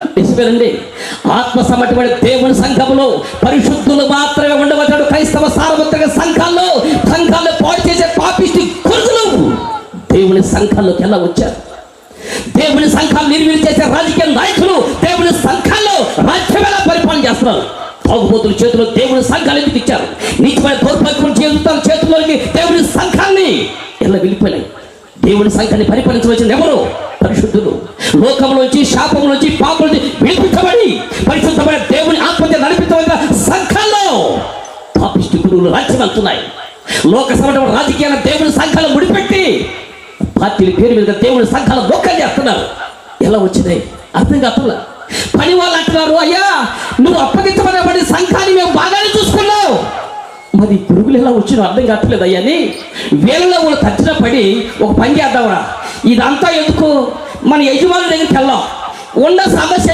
నిజమేనండి. ఆత్మ సంబంధమైన దేవుని సంఘంలో పరిశుద్ధులు మాత్రమే ఉండవచ్చాడు. క్రైస్తవ సార్వత్రిక సంఘాల్లో పాడు చేసే పాపిష్టి కొడుకులు దేవుని సంఘాల్లోకి ఎలా వచ్చారు? దేవుని సంఘాలు నిర్వీర్యం చేసే రాజకీయ నాయకులు దేవుని సంఘాల్లో రాజ్యం ఎలా పరిపాలన చేస్తున్నారు? తాగుబోతుల చేతిలో దేవుని సంఘాలు ఎందుకు ఇచ్చారు? నీచమైన దౌర్భాగ్యం జీవితాల చేతుల్లోకి దేవుని సంఘాన్ని ఎలా వెళ్ళిపోయినాయి? దేవుని సంఘాన్ని పరిపాలించవలసింది ఎవరు? పరిశుద్ధులు. లోకంలోంచి, శాపంలోంచి, పాపం నుంచి విడిపించబడి పరిశుద్ధమైన దేవుని ఆత్మహత్య నడిపించవలసిన సంఘాల్లో పాపిష్టి గురువులు రాజ్యం వెళ్తున్నాయి. లోక సంబంధమైన రాజకీయాల దేవుని సంఘాలు ముడిపెట్టి పార్టీల పేరు మీద దేవుని సంఘాలు మోకాలు చేస్తున్నారు. ఎలా వచ్చినాయి అర్థం కాకుండా పని వాళ్ళు అంటున్నారు, అయ్యా నువ్వు అప్పగించబడి సంఘాన్ని మేము బాగానే చూసుకున్నావు, మరి పురుగులు ఎలా వచ్చినా అర్థం కావట్లేదు అయ్యా అని వీళ్ళలో వాళ్ళు తచ్చిన పడి ఒక పని చేద్దామరా, ఇదంతా ఎందుకు మన యజమాని దగ్గరికి వెళ్ళాం, ఉన్న సమస్య